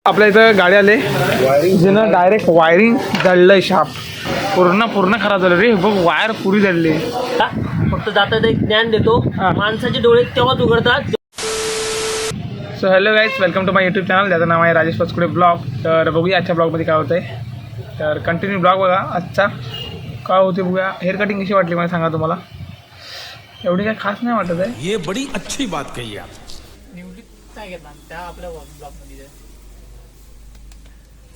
आपल्या इथं गाडी आले जिनं डायरेक्ट वायरिंग जळलंय शाप पूर्ण खराब झालं रे बघ वायर पुरी जळली फक्त जाता एक ज्ञान देतो माणसाचे डोळे तेव्हाच उघडतात. So hello guys welcome to my YouTube channel ज्याचं नाव आहे राजेश पचकुडे ब्लॉग. तर बघूया आजच्या ब्लॉगमध्ये काय होतं आहे तर कंटिन्यू ब्लॉग बघा आजचा काय होते बघूया. हेअर कटिंग कशी वाटली मला सांगा तुम्हाला. एवढी काय खास नाही वाटत आहे. ये बड़ी अच्छी बात कही आप. निवडीत काय घेतला त्या आपल्या ब्लॉगमध्ये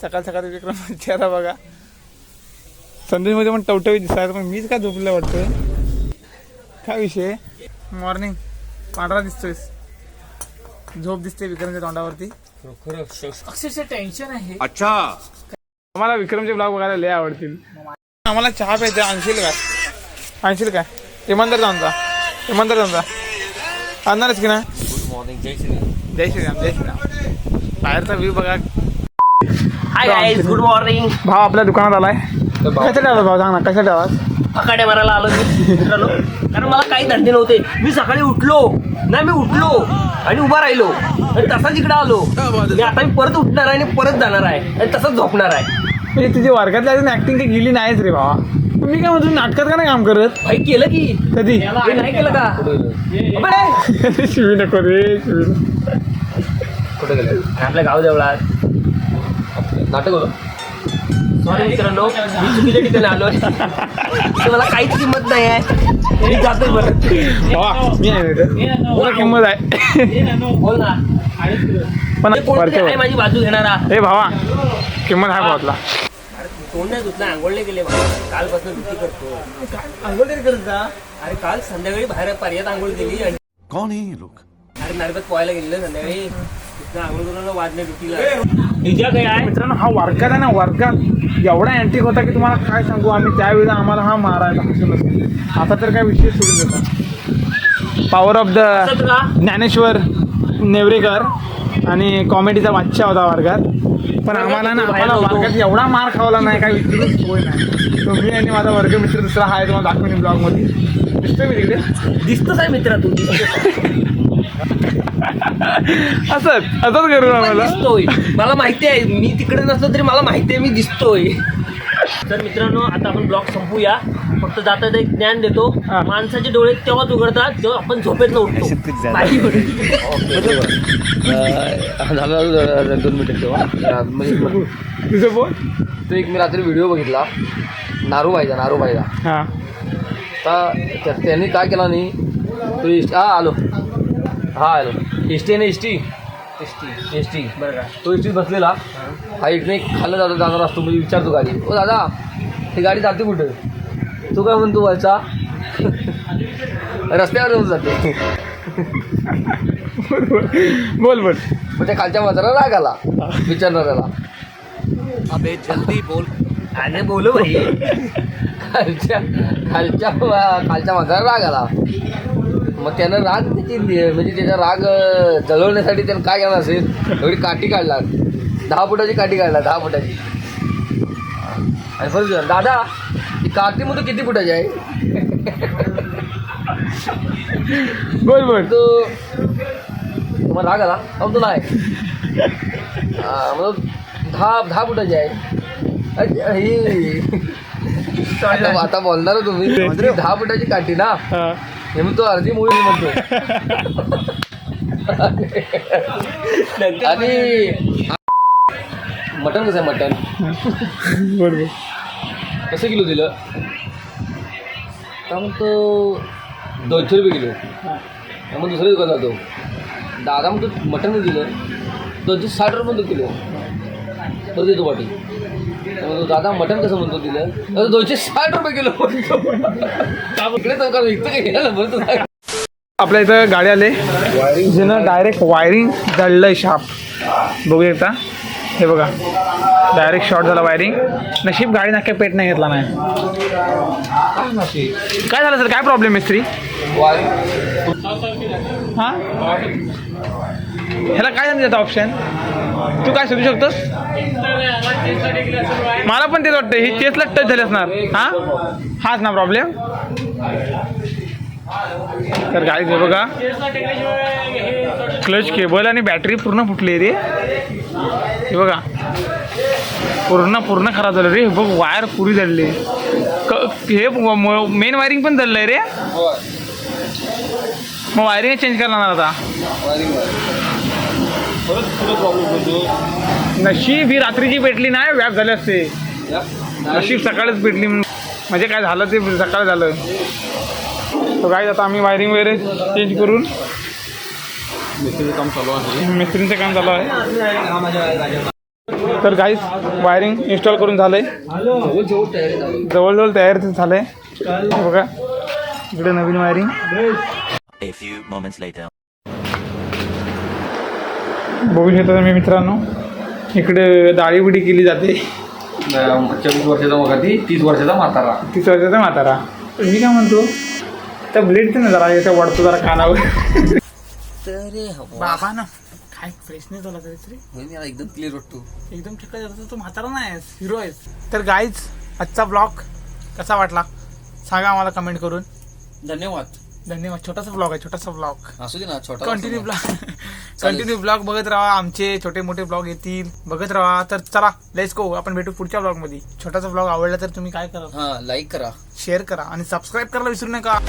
सकाळ सकाळ विक्रम चेहरा बघा. संदेशमध्ये पण टवटवी दिसतात पण मीच काय झोपलं वाटतं. काय विषय मॉर्निंग पांढरा दिसतोयस झोप दिसते विक्रमच्या तोंडावरती. अक्षरशः टेन्शन आहे. अच्छा आम्हाला विक्रमचे ब्लॉग बघायला लय आवडतील. आम्हाला चहा प्यायचा आणशील काय इमानदार जाऊनचा आणणारच की ना. Good morning. जय जय श्रीराम. बाहेरचा व्ह्यू बघा. Hi guys good morning. भाव आपल्या दुकानात आलाय. कशासाठी आला भाऊ सांग ना कशासाठी आलास. आखाड्या मारायला आलो मी मित्रांनो कारण मला काही धंदे नव्हते. मी सकाळी उठलो आणि उभा राहिलो आणि तसाच इकडे आलो. आता मी परत उठणार आहे आणि परत जाणार आहे आणि तसंच झोपणार आहे. म्हणजे तुझी वर्गातल्या अजून ऍक्टिंग काही गेली नाहीच रे भावा. मी काय म्हणतो नाटकात का नाही काम करत. भाई केलं की कधी हे नाही केलं का. अबे! शिवी नको रे शिवी. कुठे गेलं आपल्या गाव देवळात नाटक होतं. सॉरी मित्रांनो मी चुकीच्या ठिकाणी आलो. मला काहीच किंमत नाही आहे. मी जातोय बरं. मी आहे तुला किंमत आहे बोल ना. पण कोणतरी आहे माझी बाजू घेणारा. हे भावा किंमत आहे भावातला. तोंड नाही धुतला आंघोळले गेले कालपासून ड्युटी करतो. आंघोळ तरी करत जा. अरे काल संध्याकाळी बाहेर पर्यात आंघोळ केली आणि कौन है ये लोग. अरे नारबत पोहायला गेलेलं संध्याकाळी तिथं आंघोळ करून वाजले ड्युटीला. तुझ्या काय आहे मित्रांनो हा वर्गात आहे ना वर्गात एवढा अँटिक होता की तुम्हाला काय सांगू आम्ही त्यावेळेला आम्हाला हा मारायला हसून. आता तर काय विषय सोडून देतात. पॉवर ऑफ द असंच का ज्ञानेश्वर नेवरेकर आणि कॉमेडीचा बादशाह होता वर्गात. पण आम्हाला ना आम्हाला वर्गात एवढा मार खावला नाही काय विचारूच सोय नाही. तो मी आणि माझा वर्गमित्र दुसरा हा आहे तुम्हाला दाखवून ब्लॉगमध्ये दिसतोय मी तिकडे. दिसतोच आहे मित्रा तू. असंच करू आम्हाला. दिसतोय मला माहिती आहे. मी तिकडे नसलो तरी मला माहिती आहे मी दिसतोय. तर मित्रांनो आता आपण ब्लॉग संपूया. फक्त जाता एक ज्ञान देतो माणसाचे डोळे तेव्हाच उघडतात जेव्हा आपण झोपेत न उठतो. झालं 2 मिनिटं तेव्हा तुझं बोल. तो एक मी रात्री व्हिडिओ बघितला नारूबाईचा. हां तर त्यांनी काय केला नाही तो आलो एस टी बरं का. तो एस टीत बसलेला हा इकडे खाल्लं जाणार असतो म्हणजे विचारतो गाडी ओ दादा ही गाडी जाते कुठं. तू काय म्हणतो व्हायचा रस्त्यावर येऊन जाते. बोल मग त्या खालच्या माणसाला राग आला विचारणाऱ्याला. अबे जल्दी बोल. अरे बोलो भाई. खालच्या माणसाला राग आला. मग त्यानं राग म्हणजे त्याचा राग जळवण्यासाठी त्यानं काय केलं असेल एवढी काठी काढला 10 फुटाची काठी काढला 10 फुटाची. आणि फक्त दादा ती काठी मध्ये किती फुटाची आहे. बोल तो तुम्हाला राग आला मग तो नाही मग 10 फुटाची आहे. आता बोलणार तुम्ही 10 फुटाची काठी ना हे मग तो अर्धी मुळी म्हणतो. आणि मटण कसं आहे मटण बरोबर कसं किलो दिलं का मग तो 200 रुपये किलो. मग दुसऱ्या दुकान जातो दादा मग तो मटण दिलं 260 रुपये म्हणतो किलो. बरं देतो पाठी मग दादा मटण कसं म्हणतो दिलं 260 रुपये किलो म्हणतो. इकडे चौकात विकतं काय गेलं म्हणतो. आपल्या इथं गाडी आले जिनं डायरेक्ट वायरिंग जळलंय शाप बघू शकता. हे बघा डायरेक्ट शॉर्ट झाला वायरिंग. नशीब गाडी नाक्या पेट नाही घेतला नाही. काय झालं सर काय प्रॉब्लेम मिस्त्री. हां ह्याला काय झालं त्याचा ऑप्शन तू काय शोधू शकतोस. मला पण तेच वाटतं ही तेचला टच झाली असणार. हाच ना प्रॉब्लेम. तर गाईज हे बघा क्लच केबल आणि बॅटरी पूर्ण फुटली रे. हे बघा पूर्ण खराब झालं रे. बघ वायर पुरी झाली. हे मेन वायरिंग पण झालं आहे रे. मग वायरिंग चेंज करणार आता. नशीब ही रात्रीची पेटली नाही, व्याप झाले असते. नशीब सकाळीच पेटली, म्हणजे काय झालं ते सकाळी झालं. तर काय आता आम्ही वायरिंग वगैरे चेंज करून मिस्त्रीचं काम चालू आहे. तर गाईस वायरिंग इन्स्टॉल करून झालंय. जवळजवळ तयार झालंय. बघा इकडे नवीन wiring. A few moments later. बघू शकता मी मित्रांनो, इकडे डाळी बिडी केली जाते. 24 वर्षाचा मग 30 वर्षाचा म्हातारा. 30 वर्षाचा म्हातारा. मी काय म्हणतो, त्या ब्लेडचं ना जरा याच्या वाढतो जरा कानावर. बाबा ना काय फ्रेशनेस झाला तरी एकदम क्लिअर वाटतो. एकदम ठिकाणी जातो. तू म्हातारा नाही आहेस, हिरो आहेस. तर गाईज आजचा ब्लॉग कसा वाटला सांगा आम्हाला कमेंट करून. धन्यवाद. छोटासा ब्लॉग आहे, छोटासा ब्लॉग. असू दे ना, छोटा कंटिन्यू ब्लॉग बघत राहा. आमचे छोटे मोठे ब्लॉग येतील, बघत राहा. तर चला लेट्स गो, आपण भेटू पुढच्या ब्लॉग मध्ये. छोटासा ब्लॉग आवडला तर तुम्ही काय करा, लाईक करा, शेअर करा आणि सबस्क्राईब करायला विसरू नका.